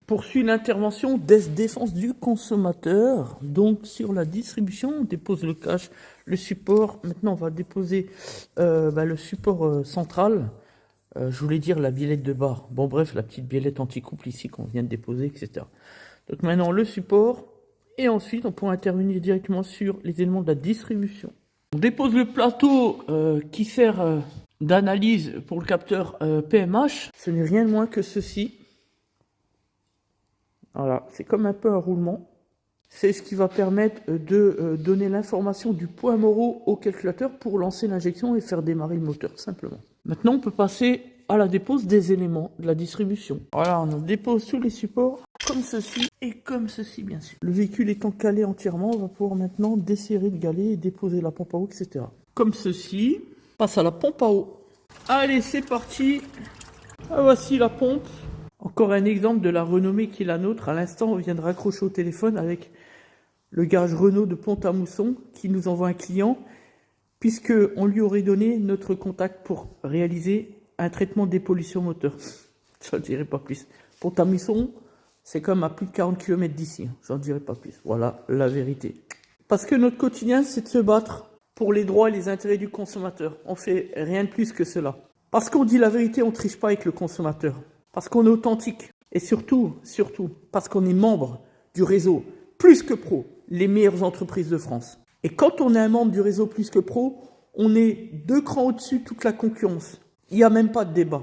poursuit l'intervention des défenses du consommateur. Donc sur la distribution, on dépose le cache, le support. Maintenant, on va déposer le support central. Je voulais dire la biellette de barre. Bon bref, la petite biellette anti-couple ici qu'on vient de déposer, etc. Donc maintenant le support. Et ensuite, on pourra intervenir directement sur les éléments de la distribution. On dépose le plateau qui sert d'analyse pour le capteur PMH. Ce n'est rien de moins que ceci. Voilà, c'est comme un peu un roulement. C'est ce qui va permettre de donner l'information du poids moraux au calculateur pour lancer l'injection et faire démarrer le moteur, simplement. Maintenant, on peut passer à la dépose des éléments de la distribution. Voilà, on dépose tous les supports comme ceci et comme ceci, bien sûr. Le véhicule étant calé entièrement, on va pouvoir maintenant desserrer le galet et déposer la pompe à eau, etc. Comme ceci. On passe à la pompe à eau. Allez, c'est parti. Ah, voici la pompe. Encore un exemple de la renommée qui est la nôtre. À l'instant, on vient de raccrocher au téléphone avec le garage Renault de Pont-à-Mousson qui nous envoie un client, puisqu'on lui aurait donné notre contact pour réaliser un traitement de dépollution moteur. J'en dirai pas plus. Pont-à-Mousson, c'est comme à plus de 40 km d'ici. J'en dirai pas plus. Voilà la vérité. Parce que notre quotidien, c'est de se battre pour les droits et les intérêts du consommateur. On fait rien de plus que cela. Parce qu'on dit la vérité, on triche pas avec le consommateur. Parce qu'on est authentique. Et surtout, parce qu'on est membre du réseau Plus que Pro, les meilleures entreprises de France. Et quand on est un membre du réseau Plus que Pro, on est 2 crans au-dessus de toute la concurrence. Il n'y a même pas de débat.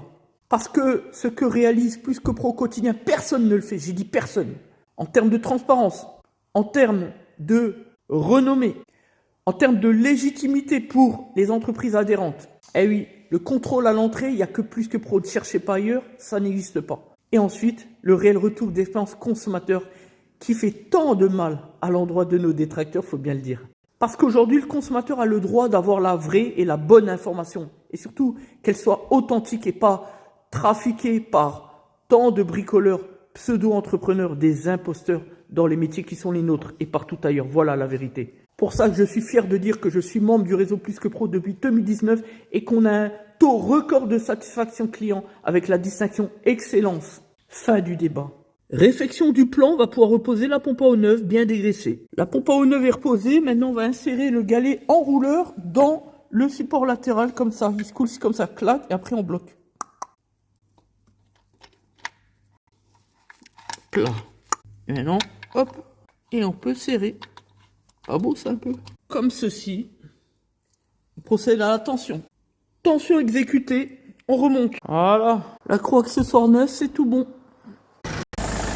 Parce que ce que réalise Plus que Pro au quotidien, personne ne le fait. J'ai dit personne. En termes de transparence, en termes de renommée, en termes de légitimité pour les entreprises adhérentes. Eh oui, le contrôle à l'entrée, il n'y a que Plus que Pro. Ne cherchez pas ailleurs, ça n'existe pas. Et ensuite, le réel retour d'expérience consommateur qui fait tant de mal à l'endroit de nos détracteurs, faut bien le dire. Parce qu'aujourd'hui, le consommateur a le droit d'avoir la vraie et la bonne information. Et surtout, qu'elle soit authentique et pas trafiquée par tant de bricoleurs, pseudo-entrepreneurs, des imposteurs dans les métiers qui sont les nôtres et partout ailleurs. Voilà la vérité. Pour ça que je suis fier de dire que je suis membre du réseau Plus que Pro depuis 2019 et qu'on a un taux record de satisfaction client avec la distinction excellence. Fin du débat. Réfection du plan, on va pouvoir reposer la pompe à eau neuve bien dégraissée. La pompe à eau neuve est reposée, maintenant on va insérer le galet enrouleur dans le support latéral comme ça. Il se coule comme ça, clac, et après on bloque. Là. Et maintenant, hop, et on peut serrer. Pas beau ça un peu. Comme ceci. On procède à la tension. Tension exécutée, on remonte. Voilà. La croix accessoire neuve, c'est tout bon.